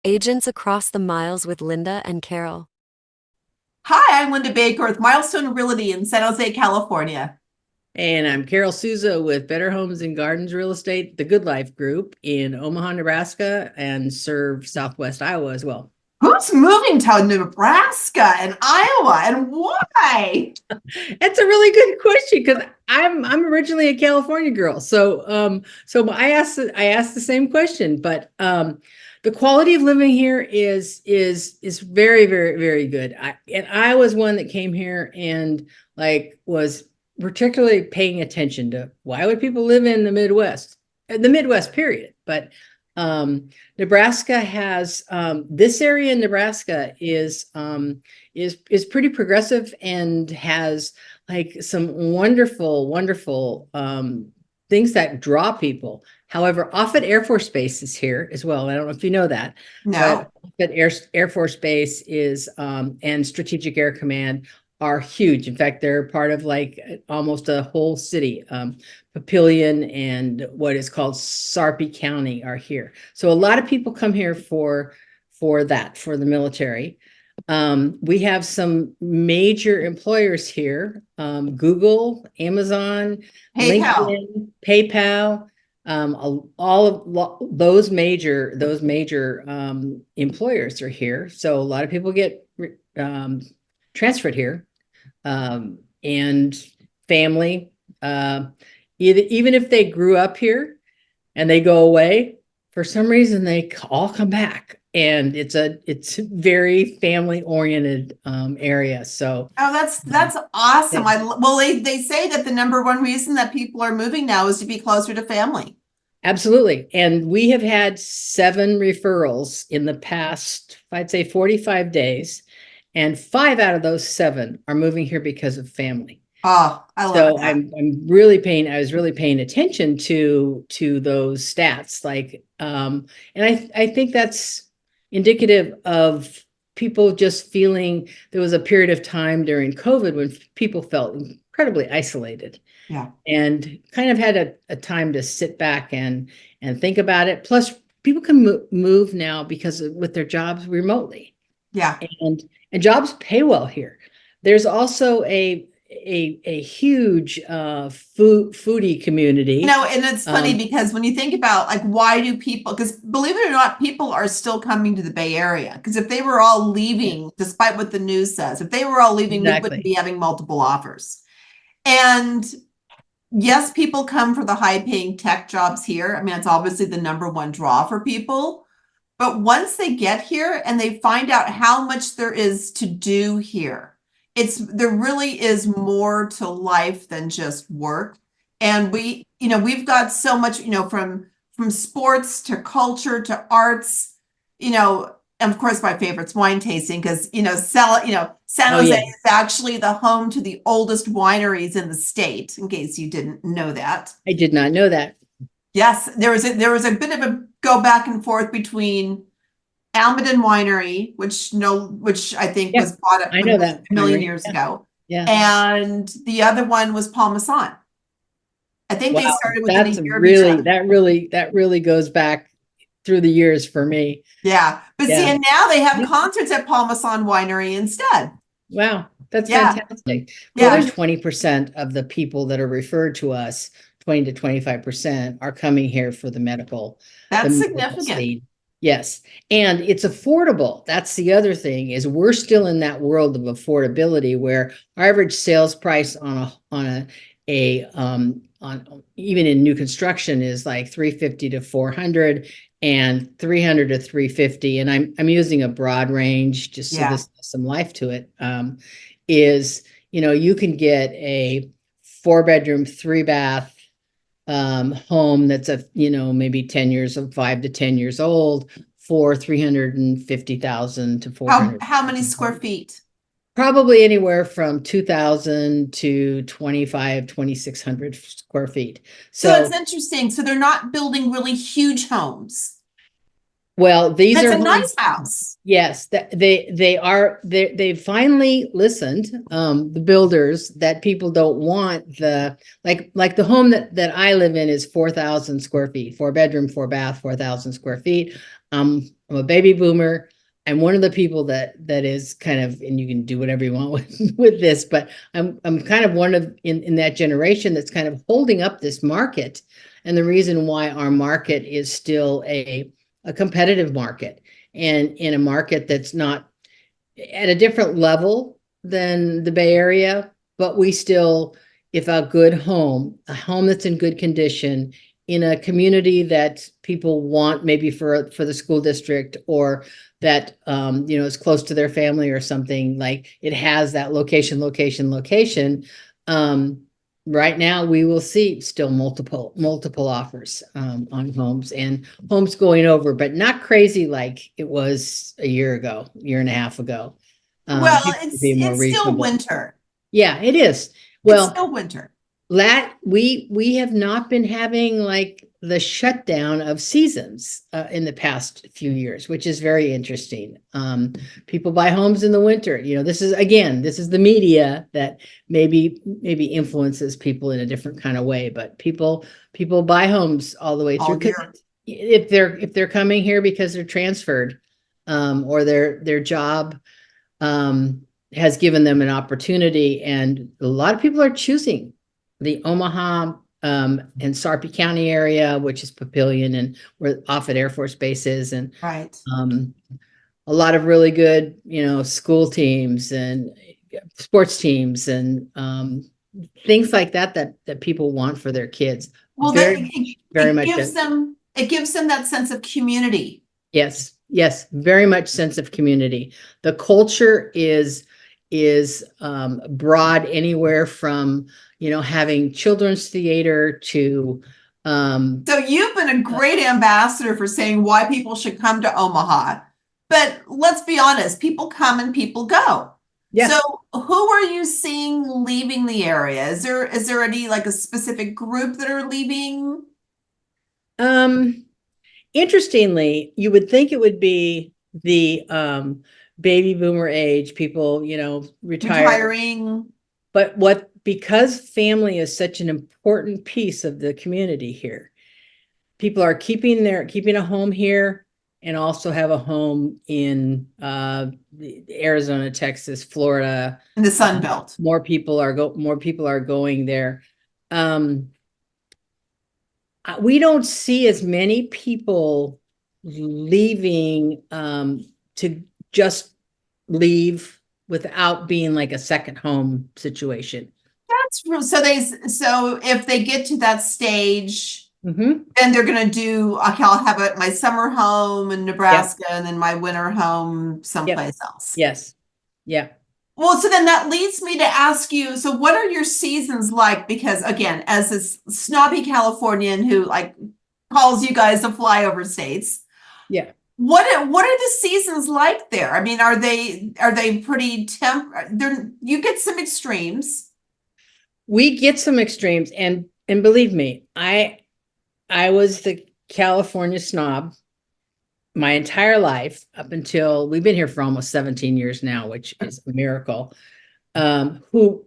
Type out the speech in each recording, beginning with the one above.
Agents Across the Miles with Linda and Carole. Hi, I'm Linda Baker with Milestone Realty in San Jose, California. And I'm Carole Souza with Better Homes and Gardens Real Estate, the Good Life Group in Omaha, Nebraska, and serve Southwest Iowa as well. Who's moving to Nebraska and Iowa and why? That's a really good question because I'm originally a California girl. So I asked the same question, but the quality of living here is very, very, very good. I was one that came here and was particularly paying attention to why would people live in the Midwest period. But Nebraska has this area in Nebraska is pretty progressive and has like some wonderful, wonderful things that draw people. However, Offutt Air Force Base is here as well. I don't know if you know that, No. but Air Force Base is and Strategic Air Command are huge. In fact, they're part of like almost a whole city. Papillion and what is called Sarpy County are here. So a lot of people come here for the military. We have some major employers here: Google, Amazon, PayPal. LinkedIn, PayPal. All of those major employers are here. So a lot of people get transferred here, and family. Even if they grew up here and they go away, for some reason they all come back, and it's a very family oriented area. So Oh, that's awesome. They say that the number one reason that people are moving now is to be closer to family. absolutely. And we have had 7 referrals in the past, I'd say 45 days, and 5 out of those 7 are moving here because of family. Oh, I love So that. I was really paying attention to those stats. And I think that's indicative of people just feeling there was a period of time during COVID when people felt incredibly isolated. Yeah. And kind of had a time to sit back and think about it. Plus, people can move now because with their jobs remotely. Yeah. And jobs pay well here. There's also a huge foodie community. And it's funny because when you think about like why do people, because believe it or not, people are still coming to the Bay Area. Because if they were all leaving, despite what the news says, if they were all leaving, we wouldn't be having multiple offers. And yes, people come for the high paying tech jobs here. I mean, it's obviously the number one draw for people. But once they get here and they find out how much there is to do here, there really is more to life than just work. And we've got so much, from sports to culture to arts, and of course my favorite's wine tasting because San Jose is actually the home to the oldest wineries in the state, in case you didn't know that. I did not know that. Yes, there was a bit of a go back and forth between Almaden Winery, which I think was bought up a million years ago. Yeah. And the other one was Parmesan. I think they started within a year of each other. That really goes back through the years for me. Yeah. But see, and now they have concerts at Parmesan Winery instead. Wow, that's fantastic. Well, there's 20% of the people that are referred to us, 20 to 25% are coming here for the medical. That's significant. Yes. And it's affordable. That's the other thing, is we're still in that world of affordability where our average sales price on even in new construction is like 350 to 400 and 300 to 350. And I'm using a broad range just so this has some life to it. You can get a 4-bedroom, 3-bath home that's maybe 5 to 10 years old for 350,000 to 400. How many square feet? Probably anywhere from 2,000 to 2,600 square feet. So it's interesting. So they're not building really huge homes. Well, That's a nice house. Yes, they are. They finally listened. The builders, that people don't want like the home that I live in is 4,000 square feet, 4-bedroom, 4-bath, 4,000 square feet. I'm a baby boomer. I'm one of the people that is kind of, and you can do whatever you want with this, but I'm kind of one of in that generation that's kind of holding up this market. And the reason why our market is still a competitive market, and in a market that's not at a different level than the Bay Area, but we still, if a good home, a home that's in good condition, in a community that people want, maybe for the school district, or that is close to their family or something, like it has that location. Right now we will see still multiple offers on homes, and homes going over, but not crazy like it was a year and a half ago. Well, Be more it's still reasonable. winter. Yeah, it is. It's Well, still winter. we have not been having like the shutdown of seasons in the past few years, which is very interesting. People buy homes in the winter. This is the media that maybe influences people in a different kind of way, but people buy homes all the way through. All year. If they're coming here because they're transferred, or their job has given them an opportunity, and a lot of people are choosing the Omaha and Sarpy County area, which is Papillion, and where Offutt Air Force Base is, and Right. a lot of really good, school teams and sports teams and things like that people want for their kids. Well, it gives them that sense of community. Yes, very much sense of community. The culture is broad, anywhere from having children's theater to so you've been a great ambassador for saying why people should come to Omaha, but let's be honest, people come and people go. Yeah. So who are you seeing leaving the area? Is there any like a specific group that are leaving? Interestingly, you would think it would be the baby boomer age people, retiring. But because family is such an important piece of the community here, people are keeping a home here, and also have a home in Arizona, Texas, Florida, in the Sun Belt. More people are going there. We don't see as many people leaving to just leave without being like a second home situation. That's true. So if they get to that stage, then they're going to do, okay, I'll have my summer home in Nebraska, and then my winter home someplace else. Yes. Yeah. Well, so then that leads me to ask you, so what are your seasons like? Because again, as this snobby Californian who like calls you guys the flyover states. Yeah. What are the seasons like there? I mean, are they pretty you get some extremes. We get some extremes, and believe me, I was the California snob my entire life, up until we've been here for almost 17 years now, which is a miracle, who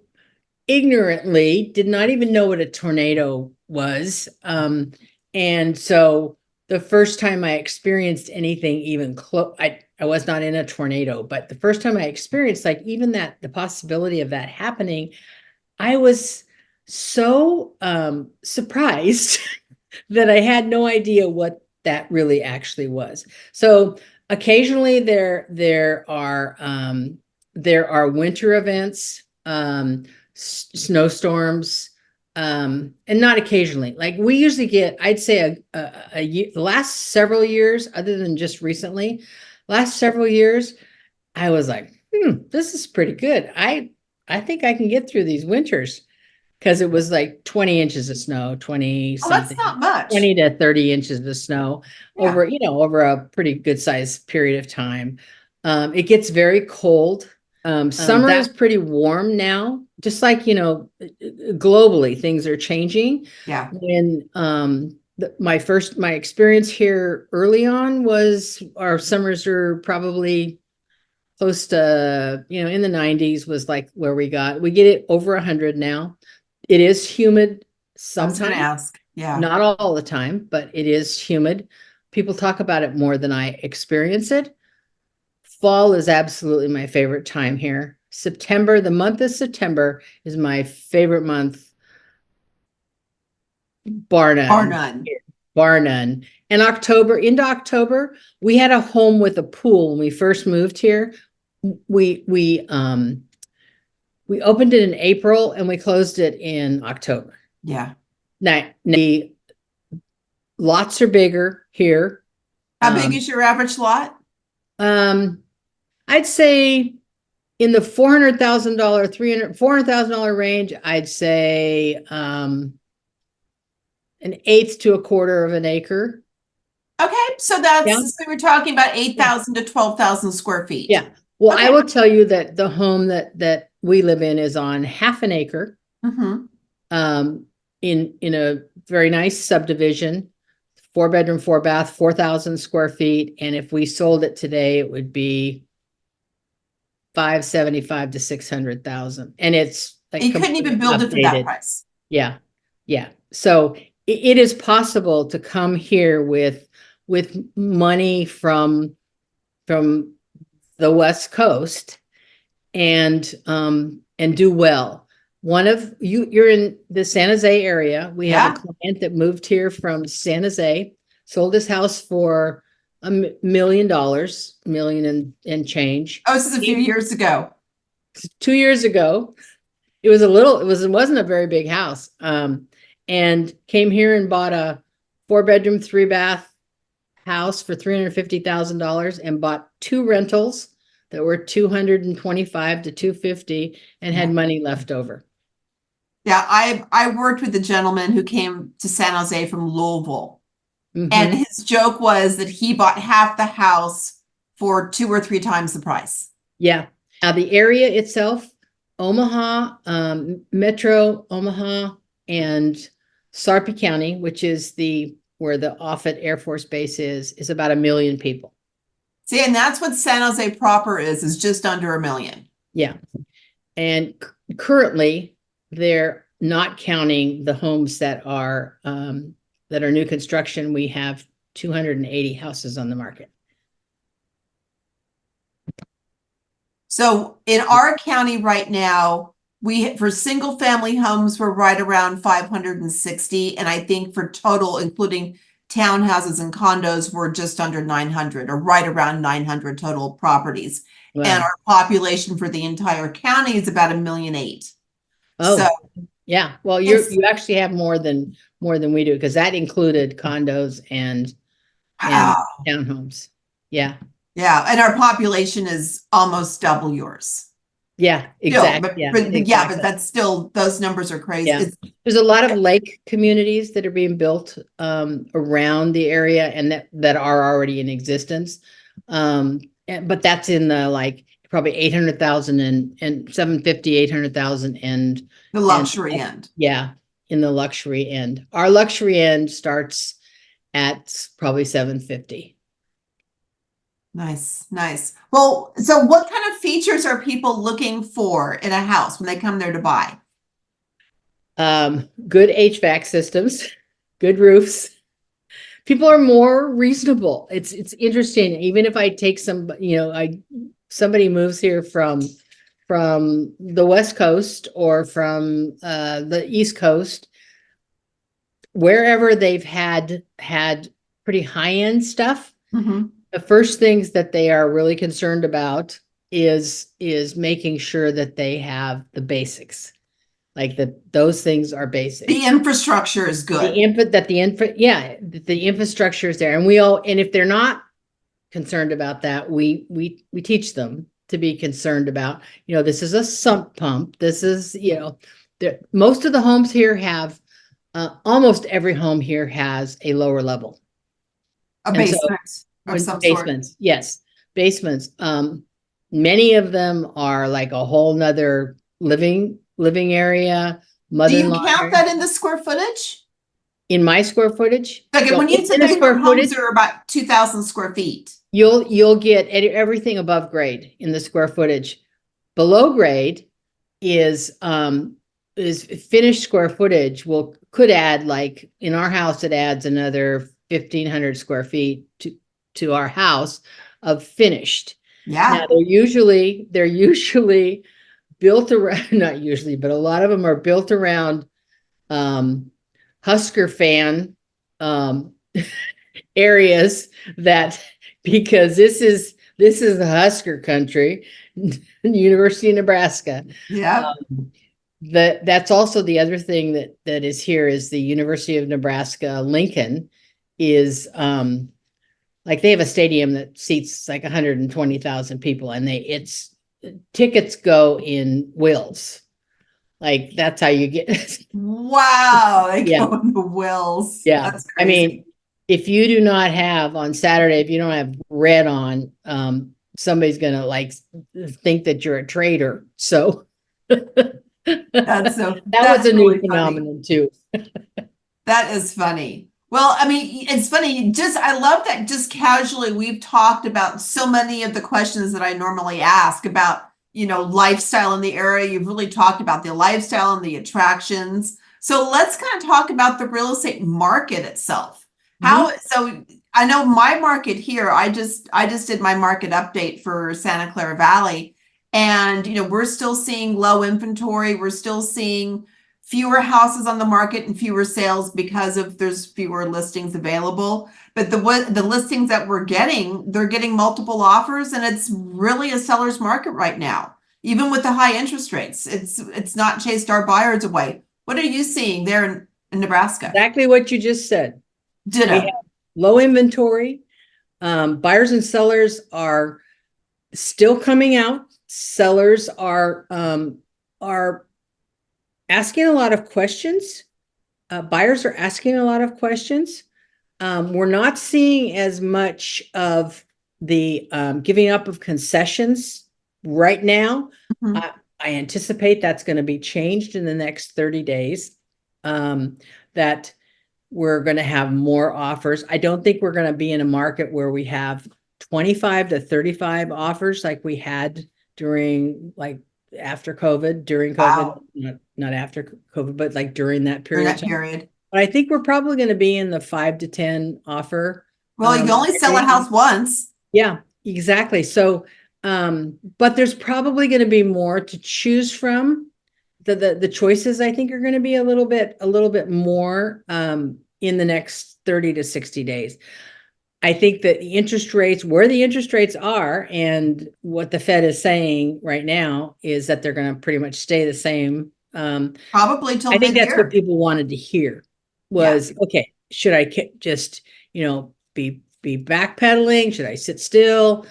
ignorantly did not even know what a tornado was. And so the first time I experienced anything even close, I was not in a tornado, but the first time I experienced like even the possibility of that happening, I was so surprised that I had no idea what that really actually was. So occasionally there are winter events, snowstorms, and not occasionally. Like we usually get, I'd say the last several years, other than just recently, last several years, I was like, this is pretty good. I think I can get through these winters. Because it was like 20 inches of snow, 20 something. That's not much. 20 to 30 inches of snow over a pretty good sized period of time. It gets very cold. Summer is pretty warm now, just like, globally things are changing. Yeah. When my experience here early on was our summers are probably close to, in the 90s was like where we get it over 100 now. It is humid sometimes. I was going to ask. Yeah. Not all the time, but it is humid. people talk about it more than I experience it. Fall is absolutely my favorite time here. September, the month of September is my favorite month, bar none. Bar none. Bar none. And October, into October, we had a home with a pool when we first moved here. We opened it in April and we closed it in October. Yeah. Now, the lots are bigger here. How big is your average lot? I'd say in the $400,000, $400,000 range, I'd say an eighth to a quarter of an acre. Okay, so that's Yeah. so we're talking about 8,000 to 12,000 square feet. Yeah. Well, Okay. I will tell you that the home that we live in is on half an acre, in a very nice subdivision, 4-bedroom, 4-bath, 4,000 square feet. And if we sold it today, it would be 575 to 600,000. And it's like You couldn't even build it for that updated. price. Yeah. Yeah. So it is possible to come here with money from the West Coast and do well. You're in the San Jose area. We have a client that moved here from San Jose, sold his house for $1 million and change. Oh, this is a few years ago. 2 years ago. It wasn't a very big house. And came here and bought a 4-bedroom, 3-bath house for $350,000 and bought 2 rentals that were $225 to $250 and had money left over. Yeah, I worked with a gentleman who came to San Jose from Louisville. And his joke was that he bought half the house for 2 or 3 times the price. Yeah. Now the area itself, Omaha, Metro Omaha, and Sarpy County, which is where the Offutt Air Force Base is about 1 million people. See, and that's what San Jose proper is just under 1 million. Yeah. And currently they're not counting the homes that are new construction. We have 280 houses on the market. So in our county right now, for single family homes, we're right around 560. And I think for total, including townhouses and condos, we're just under 900 or right around 900 total properties. Wow. And our population for the entire county is about 1.8 million. Oh, so yeah. Well, you actually have more than we do, because that included condos and townhomes. Yeah. Yeah. And our population is almost double yours. Yeah, exactly. But that's still, those numbers are crazy. Yeah. There's a lot of lake communities that are being built around the area and that are already in existence. But that's in the probably 800,000 and 750, 800,000 and the luxury end. Yeah, in the luxury end. Our luxury end starts at probably 750. Nice, nice. Well, so what kind of features are people looking for in a house when they come there to buy? Good HVAC systems, good roofs. People are more reasonable. It's interesting. Even if I take somebody moves here from the West Coast or from the East Coast, wherever they've had pretty high-end stuff. The first things that they are really concerned about is making sure that they have the basics, those things are basic. The infrastructure is good. The infrastructure is there, and if they're not concerned about that, we teach them to be concerned about. This is a sump pump. This is most of the homes here have almost every home here has a lower level. A basement. Of some basements, sort. Yes, basements. Many of them are like a whole nother living area. Do you count that in the square footage? In my square footage? Like when you said the homes are about 2,000 square feet. You'll get everything above grade in the square footage. Below grade is finished square footage. Could add, like in our house, it adds another 1,500 square feet to our house of finished. Yeah. Now they're usually built around, not usually, but a lot of them are built around Husker fan areas that, because this is the Husker country, University of Nebraska. Yeah. That's also the other thing that is here is the University of Nebraska Lincoln is like they have a stadium that seats like 120,000 people, and it's tickets go in wills. Like that's how you get. Wow. They Yeah. go in the wills. Yeah. That's I crazy. mean, if you do not have on Saturday, if you don't have red on, somebody's gonna like think that you're a traitor. So That's was a new really funny. phenomenon too. That is funny. Well, I mean, it's funny. I love that just casually we've talked about so many of the questions that I normally ask about, lifestyle in the area. You've really talked about the lifestyle and the attractions. So let's kind of talk about the real estate market itself. So I know my market here, I just did my market update for Santa Clara Valley, and we're still seeing low inventory. We're still seeing fewer houses on the market and fewer sales because there's fewer listings available. But the listings that we're getting, they're getting multiple offers, and it's really a seller's market right now. Even with the high interest rates, it's not chased our buyers away. What are you seeing there in Nebraska? Exactly what you just said. Ditto. We have low inventory. Buyers and sellers are still coming out. Sellers are asking a lot of questions. Buyers are asking a lot of questions. We're not seeing as much of the giving up of concessions right now. Mhm. I anticipate that's going to be changed in the next 30 days. That we're going to have more offers. I don't think we're going to be in a market where we have 25 to 35 offers like we had during after COVID, during COVID, Wow. not after COVID, but like during that During period. that period. But I think we're probably going to be in the 5 to 10 offer. Well, you can only sell a house once. Yeah, exactly. So, but there's probably going to be more to choose from. The choices I think are going to be a little bit more in the next 30 to 60 days. I think that the interest rates, where the interest rates are, and what the Fed is saying right now is that they're going to pretty much stay the same. Probably till I think that's mid-year. what people wanted to hear was, okay, should I just, be backpedaling? Should I sit still?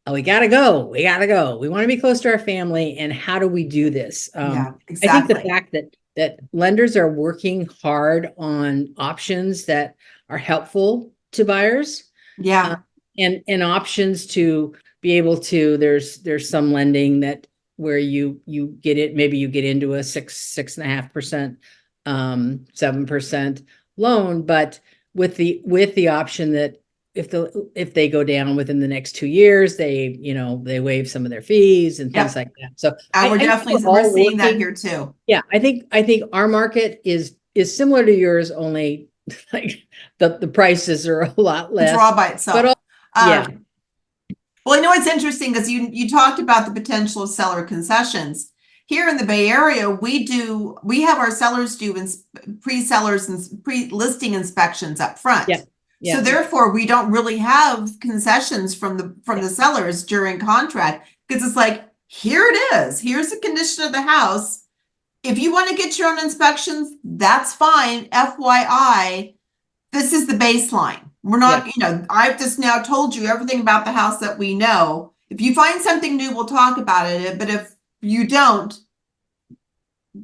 Oh, we gotta go. We want to be close to our family. And how do we do this? Yeah, I think the exactly. fact that lenders are working hard on options that are helpful to buyers. Yeah. And options to be able to, there's some lending that where you get it, maybe you get into a 6.5%, 7% loan, but with the option that if they go down within the next 2 years, they waive some of their fees and things like that. So And we're seeing that here too. Yeah, I think our market is similar to yours, only like the prices are a lot less. Draw by itself. But yeah. Well, it's interesting because you talked about the potential of seller concessions. Here in the Bay Area, we have our sellers do pre-sellers and pre-listing inspections up front. Yeah. Yeah. So therefore, we don't really have concessions from the sellers during contract, because it's like, here it is. Here's the condition of the house. If you want to get your own inspections, that's fine. FYI, this is the baseline. We're not, I've just now told you everything about the house that we know. If you find something new, we'll talk about it. But if you don't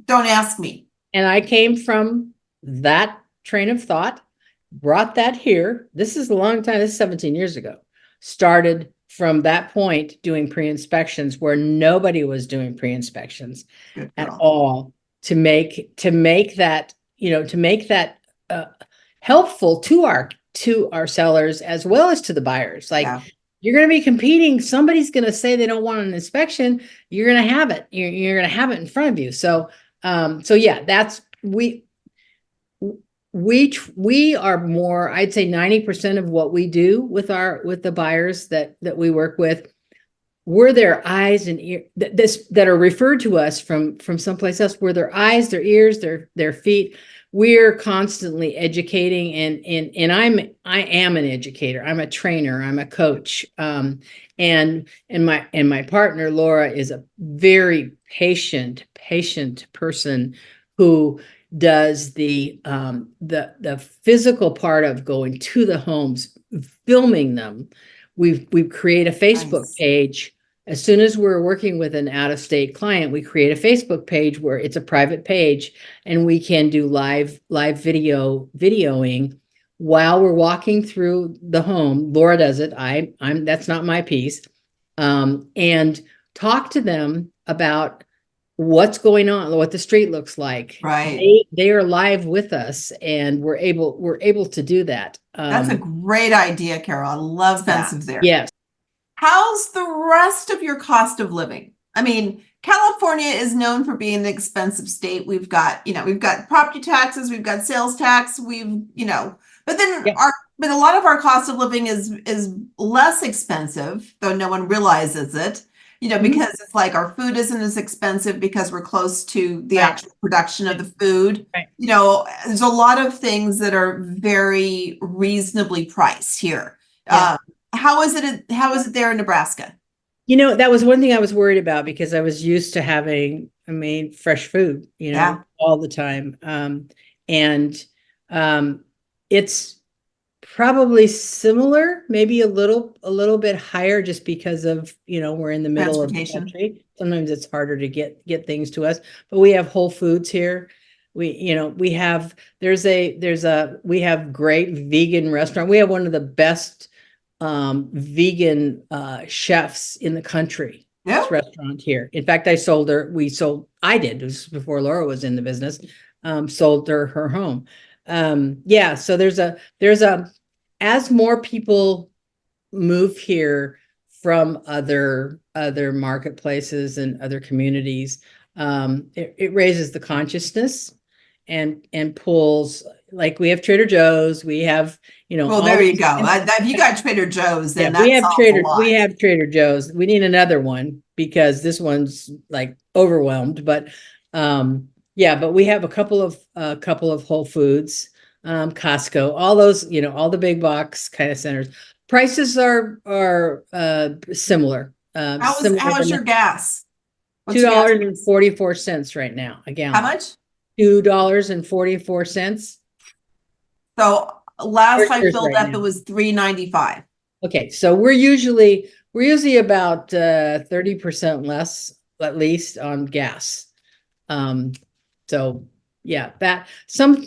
ask me. And I came from that train of thought, brought that here. This is a long time. This is 17 years ago. Started from that point doing pre-inspections where nobody was doing pre-inspections at all, to make that, helpful to our sellers as well as to the buyers. You're going to be competing. Somebody's going to say they don't want an inspection. You're going to have it. You're going to have it in front of you. So yeah, we are more, I'd say 90% of what we do with the buyers that we work with, we're their eyes and ears that are referred to us from someplace else. We're their eyes, their ears, their feet. We're constantly educating, and I am an educator. I'm a trainer. I'm a coach. And my partner Laura is a very patient person who does the physical part of going to the homes, filming them. We create a Facebook page. As soon as we're working with an out-of-state client, we create a Facebook page where it's a private page, and we can do live videoing while we're walking through the home. Laura does it. I'm that's not my piece. And talk to them about what's going on, what the street looks like. Right. They are live with us, and we're able to do that. That's a great idea, Carole. I love that. Yes. How's the rest of your cost of living? I mean, California is known for being an expensive state. We've got property taxes, we've got sales tax, but then but a lot of our cost of living is less expensive, though no one realizes it, because it's like our food isn't as expensive because we're close to the actual production of the food. Right. There's a lot of things that are very reasonably priced here. Yeah. How is it there in Nebraska? That was one thing I was worried about, because I was used to having, fresh food, all the time. It's probably similar, maybe a little bit higher, just because of, we're in the middle of the country. Sometimes it's harder to get things to us, but we have Whole Foods here. We have great vegan restaurant. We have one of the best vegan chefs in the country. This restaurant here. In fact, I did, it was before Laura was in the business, sold her home. So there's as more people move here from other marketplaces and other communities, it raises the consciousness and pulls, like we have Trader Joe's, we have, well, there you go. If you got Trader Joe's, then we have Trader Joe's. We need another one because this one's like overwhelmed, but but we have a couple of Whole Foods, Costco, all those, all the big box kind of centers. Prices are similar. How is your gas? $2.44 right now a gallon. How much? $2.44. So last I filled up, it was $3.95. Okay, so we're usually about 30% less, at least, on gas. So yeah, that some of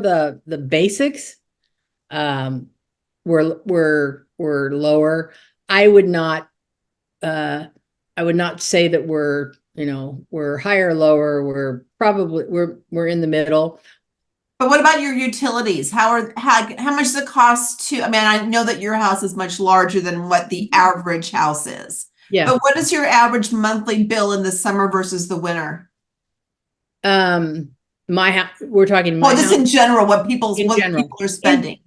the basics were lower. I would not say that we're higher or lower. We're in the middle. But what about your utilities? How much does it cost to, I know that your house is much larger than what the average house is. Yeah. But what is your average monthly bill in the summer versus the winter? We're talking my just house? In general, what people are spending.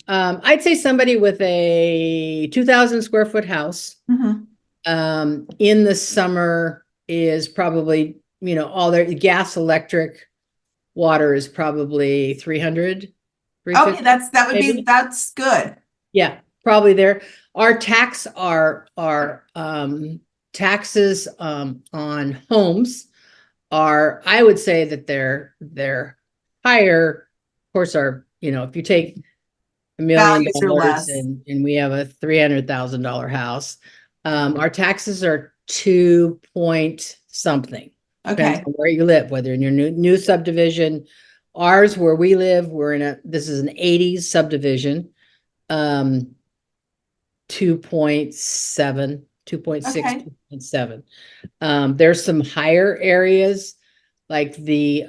I'd say somebody with a 2,000 square foot house, in the summer is probably, all their gas, electric, water is probably 300. Okay, that's good. Yeah, probably there. Our taxes on homes are, I would say that they're higher. Of course, if you take $1 million and we have a $300,000 house, our taxes are 2 point something. Depends on where you live, whether in your new subdivision. Ours, where we live, this is an 80s subdivision, 2.7, 2.6, 2.7. There's some higher areas, like the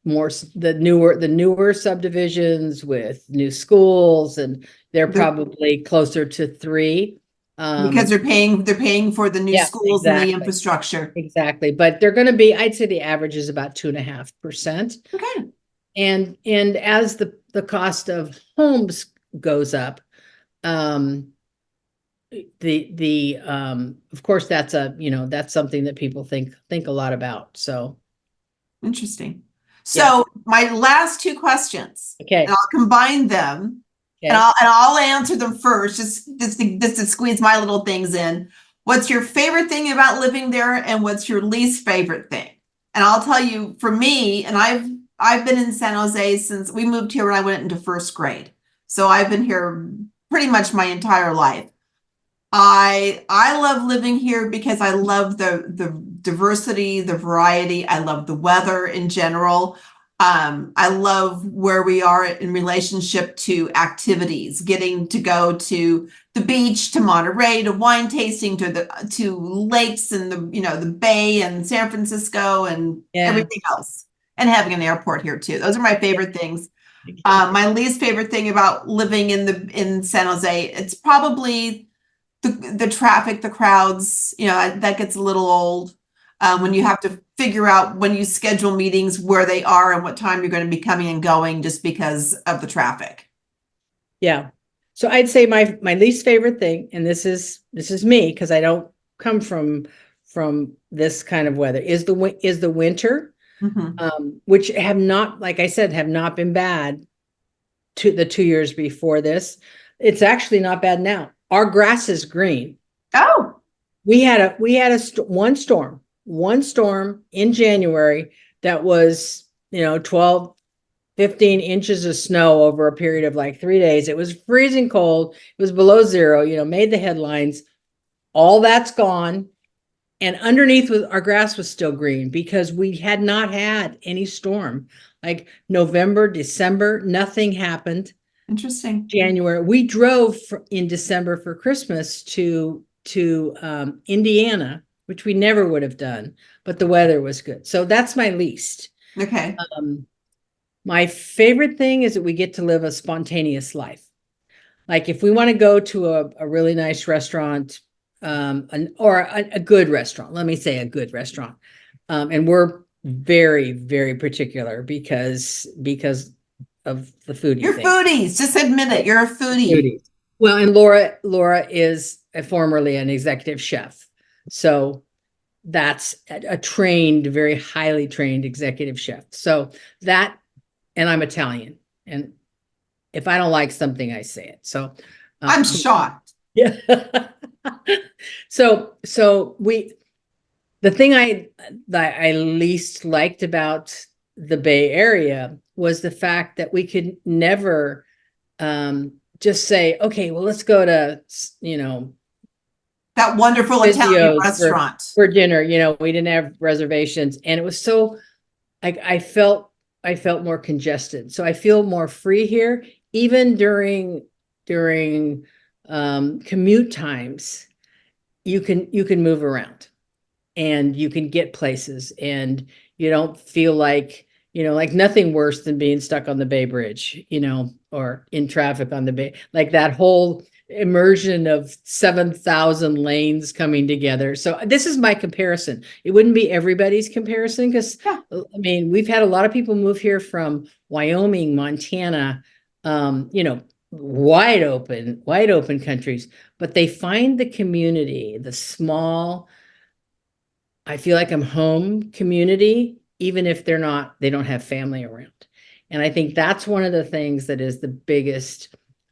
newer subdivisions with new schools, and they're probably closer to 3. Because they're paying for the new schools and the infrastructure. Exactly. But they're going to be, I'd say the average is about 2.5%. Okay. And as the cost of homes goes up, of course that's that's something that people think a lot about. So Interesting. yeah. So my last two questions, Okay. and I'll combine them, and Okay. I'll answer them first, just to squeeze my little things in. What's your favorite thing about living there, and what's your least favorite thing? And I'll tell you, for me, and I've been in San Jose since we moved here when I went into first grade. So I've been here pretty much my entire life. I love living here because I love the diversity, the variety. I love the weather in general. I love where we are in relationship to activities, getting to go to the beach, to Monterey, to wine tasting, to lakes and the bay and San Francisco and everything else, and having an airport here too. Those are my favorite things. My least favorite thing about living in San Jose, it's probably the traffic, the crowds, that gets a little old. When you have to figure out when you schedule meetings where they are and what time you're going to be coming and going just because of the traffic. Yeah. So I'd say my least favorite thing, and this is me because I don't come from this kind of weather, is the winter, which have not, like I said, have not been bad to the 2 years before this. It's actually not bad now. Our grass is green. Oh, We had one storm in January that was 12, 15 inches of snow over a period of like 3 days. It was freezing cold. It was below zero, made the headlines. All that's gone. And underneath our grass was still green because we had not had any storm. Like November, December, nothing happened. interesting. January, we drove in December for Christmas to Indiana, which we never would have done, but the weather was good. So that's my least. Okay. My favorite thing is that we get to live a spontaneous life. Like if we want to go to a really nice restaurant, or a good restaurant, let me say a good restaurant. And we're very, very particular because of the foodie You're thing. foodies. Just admit it. You're a foodie. Well, and Laura is formerly an executive chef. So that's a trained, very highly trained executive chef. So that, and I'm Italian. And if I don't like something, I say it. So I'm shocked. yeah. So the thing that I least liked about the Bay Area was the fact that we could never just say, okay, well, let's go to, that wonderful Italian restaurant for dinner. We didn't have reservations, and it was so I felt more congested. So I feel more free here, even during commute times. You can move around and you can get places, and you don't feel like nothing worse than being stuck on the Bay Bridge, or in traffic on the Bay, like that whole immersion of 7,000 lanes coming together. So this is my comparison. It wouldn't be everybody's comparison because we've had a lot of people move here from Wyoming, Montana, wide open countries, but they find the community, the small, I feel like I'm home community, even if they don't have family around. And I think that's one of the things that is the biggest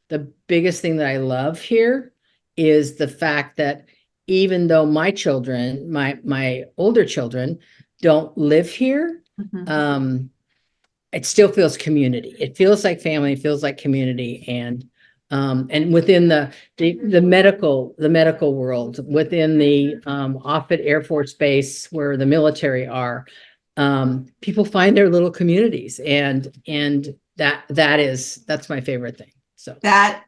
thing that I love here is the fact that even though my children, my older children don't live here, it still feels community. It feels like family, it feels like community. And within the medical world, within the Offutt Air Force Base where the military are, people find their little communities, and that's my favorite thing. So that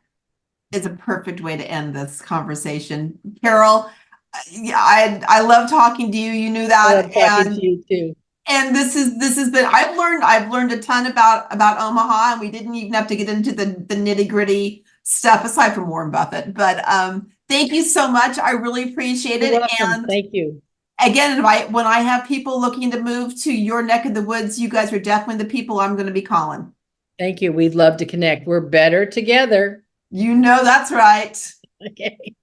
is a perfect way to end this conversation. Carole, I love talking to you. You knew that. I love talking to you too. And this has been, I've learned a ton about Omaha, and we didn't even have to get into the nitty-gritty stuff aside from Warren Buffett. But thank you so much. I really appreciate it. You're welcome. And thank you. again, when I have people looking to move to your neck of the woods, you guys are definitely the people I'm going to be calling. Thank you. We'd love to connect. We're better together. You know that's right. Okay.